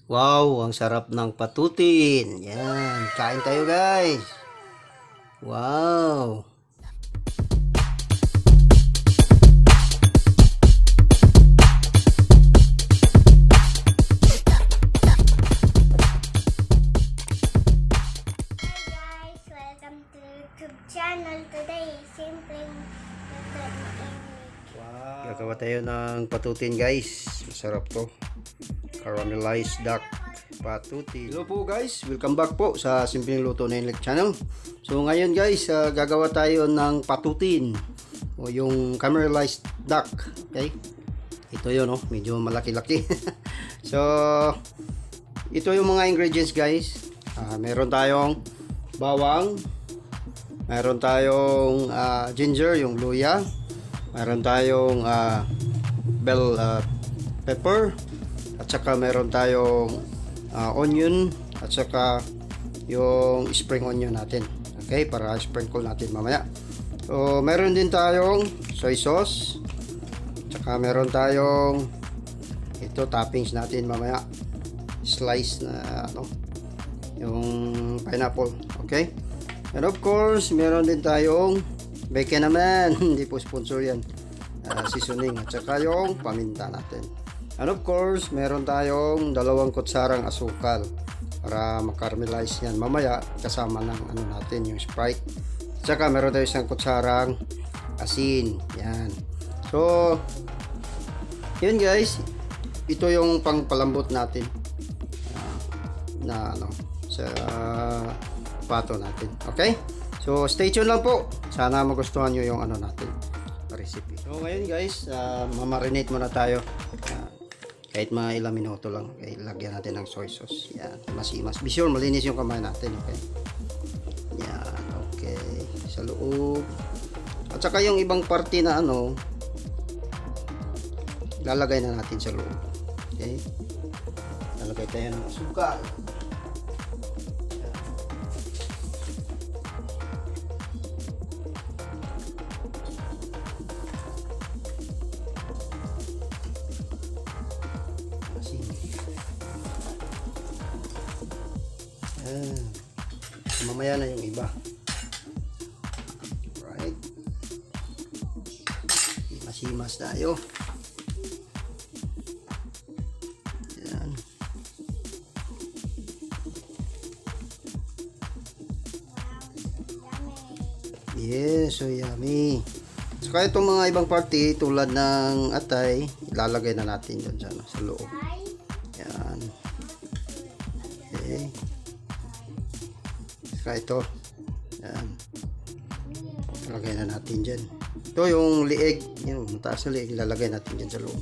Wow, ang sarap ng patutin. Yan, kain tayo guys. Wow. Guys, welcome to YouTube channel. Today, simpleng luto ni Enrique. Wow. Gagawa tayo ng patutin guys. Masarap to. Caramelized duck patutin. Hello po guys, welcome back po sa Simpleng Luto na Enrique channel. So ngayon guys, gagawa tayo ng patutin o yung caramelized duck. Okay? Ito yun, oh, medyo malaki-laki. So ito yung mga ingredients guys. Meron tayong bawang, meron tayong ginger, yung luya, meron tayong bell pepper, at saka meron tayong onion, at saka yung spring onion natin. Okay, para sprinkle natin mamaya. So meron din tayong soy sauce, at saka meron tayong ito toppings natin mamaya, slice na yung pineapple. Okay, and of course meron din tayong bacon naman. Hindi po sponsor yan. Seasoning, at saka yung paminta natin. And of course meron tayong 2 kutsarang asukal para makaramelize yan mamaya kasama ng natin yung Sprite. At saka meron tayong 1 kutsarang asin. Yan. So yun guys, ito yung pangpalambot natin na sa pato natin. Okay? So stay tuned lang po. Sana magustuhan nyo yung natin recipe. So ngayon guys, mamarinate muna tayo. Kahit mga ilang minuto lang. Okay, lagyan natin ng soy sauce. Yan, masimas. Be sure malinis yung kamay natin. Okay. Yan, okay. Sa loob. At saka yung ibang parte na lalagay na natin sa loob. Okay. Lalagay tayo ng asukal. Mamaya na yung iba. Right. Masimas tayo. Yan. Yes, so yummy. Saka itong mga ibang party tulad ng atay, ilalagay na natin doon sa loob. Yan. Okay. Saka ito. Yan. Lalagay na natin dyan. Ito yung lieg. Yung mataas na lieg. Lalagay natin dyan sa loob.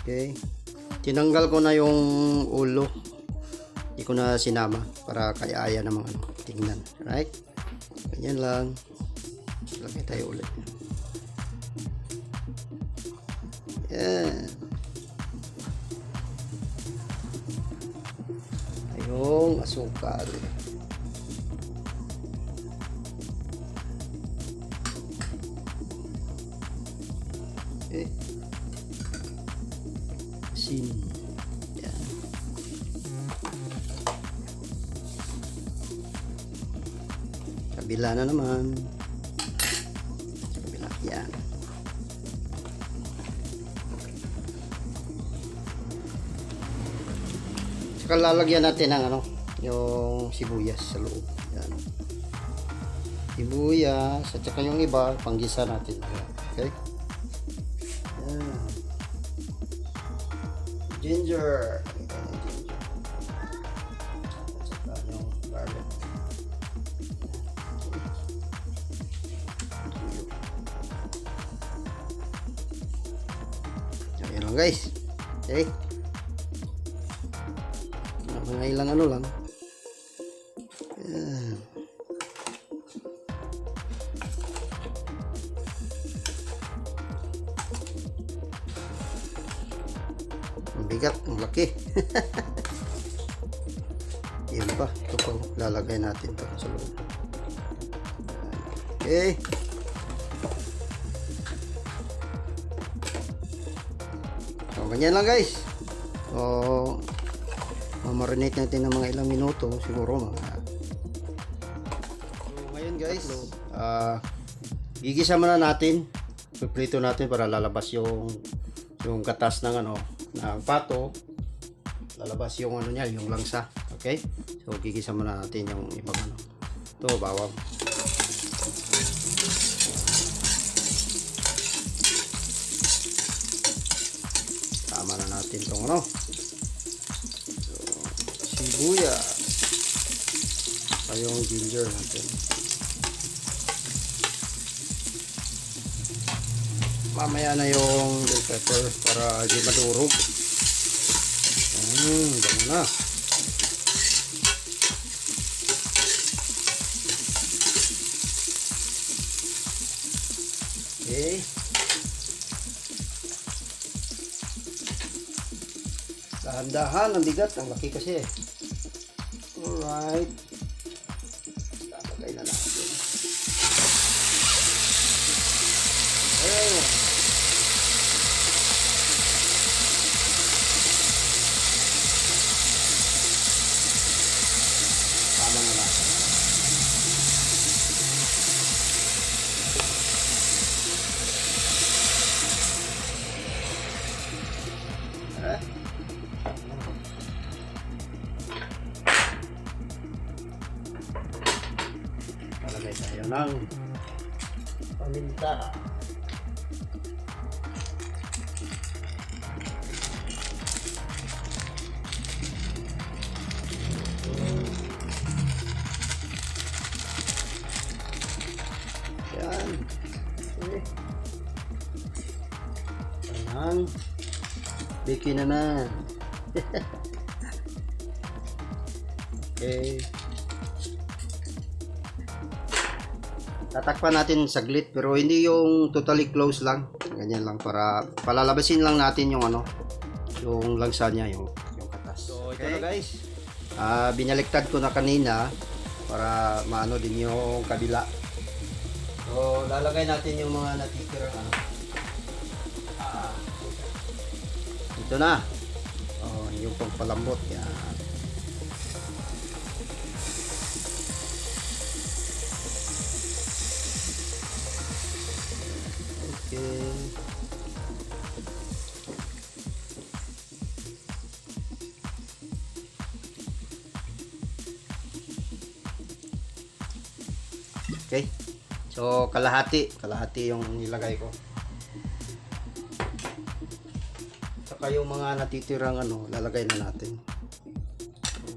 Okay. Tinanggal ko na yung ulo. Hindi ko na sinama para kaya namang tingnan. Right? Ganyan lang. Lagay tayo ulit. Yan. Yung asukal. Okay. Asin. Yan. Kabila na naman. Sa kabila. Yan. Saka lalagyan natin ng yung sibuyas sa loob. Yan. Sibuyas, at saka yung iba panggisa natin. Okay? Yan. Ginger. At saka yung garlic. Yan lang guys. Okay? Mga ilang lang. Yan. Ang bigat, ang laki. Yan pa. Ito pa. Lalagay natin ito sa loob. Okay. So, ganyan lang guys. So, marinate natin ng mga ilang minuto, siguro mga. So ngayon guys, gigisa muna natin, piprito natin para lalabas yung katas ng ng pato, lalabas yung niya, yung langsa. Okay, so gigisa muna natin yung ibang ito, bawang. Tama na natin itong so, sibuyas, yung ginger natin. Mamaya na yung bell pepper para hindi madurog. Ganun na. Okay. Dahan-dahan, ang bigat, ang laki kasi. Alright. Lalagay na natin. Ayun. Tama na natin. Lalagay tayo ng paminta. Yan. Okay. Ayan. Bikin na. Okay. Tatakpan natin saglit pero hindi yung totally close lang. Ganyan lang para palalabasin lang natin yung yung langsa niya, yung katas. So ito na guys. Binaliktad ko na kanina para maano din yung kabila. So lalagay natin yung mga natitira ito na. Oh, yung pangpalambot yan. Okay. So kalahati yung nilagay ko. Saka yung mga natitirang lalagay na natin. So,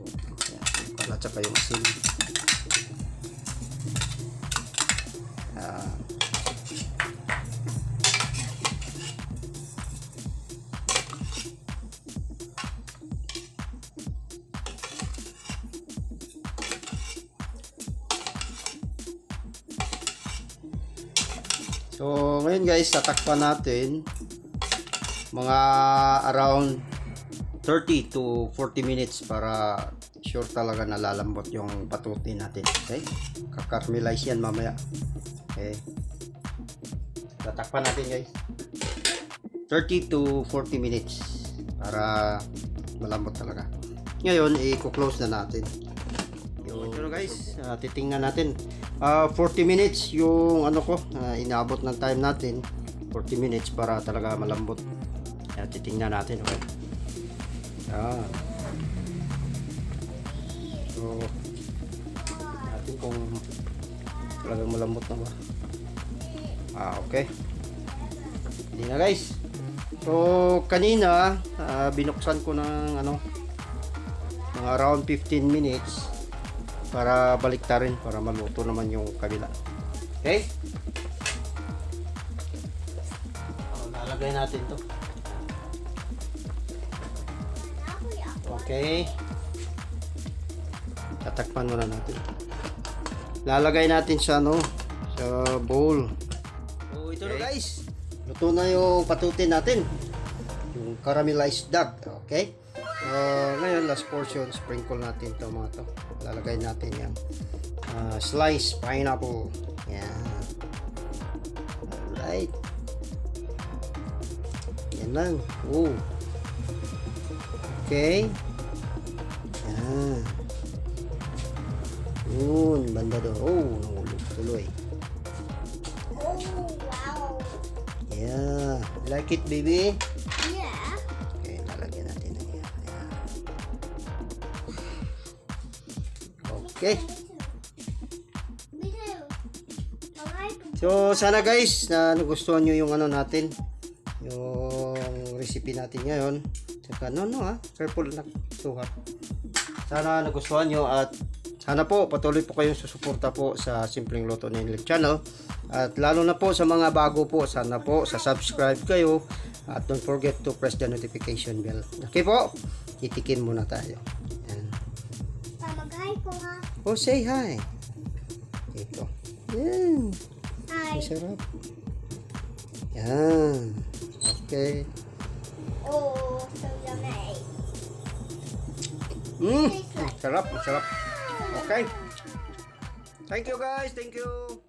yan, pala saka yung asin. So ngayon guys, tatakpan natin mga around 30 to 40 minutes para sure talaga nalalambot yung patuti natin. Okay? Kakarmelize yan mamaya. Okay. Tatakpan natin guys. 30 to 40 minutes para malambot talaga. Ngayon, i-close na natin. Ito guys, titingnan natin. 40 minutes yung inaabot ng time natin. 40 minutes para talaga malambot. Titingnan natin, okay? So natin kung talagang malambot na ba. Okay. Hindi na guys. So kanina binuksan ko ng mga around 15 minutes para baliktarin para maluto naman yung kabila. Okay? Lalagay natin to. Okay. Tatakpan muna natin. Lalagay natin sa sa bowl. So ito na guys. Luto na yung patutin natin. Yung caramelized duck. Okay? Ngayon last portion, sprinkle natin to mga to. Lalagay natin yan. Slice pineapple. Yan. Alright. Yan lang. Okay. Yan. Yun, banda doon. Oh, nahulog tuloy. Oh, wow. Yeah. Like it, baby? Yeah. Okay, lalagyan natin na yan. Ayan. Okay. Me too. Alright. So, sana guys, na nagustuhan nyo yung ano natin. Yung recipe natin ngayon. Saka, careful na suhat. Sana nagustuhan nyo at sana po patuloy po kayong susuporta po sa Simpleng Luto ni Enlik channel. At lalo na po sa mga bago po, sana po sa subscribe kayo. At don't forget to press the notification bell. Okay po, titikin muna tayo. Yan. Mag-hi po ha. Oh, say hi. Ito. Yan. Hi. Masarap. Yan. Okay. Oh, so yummy. Sarap, masarap. Okay. Thank you guys, thank you.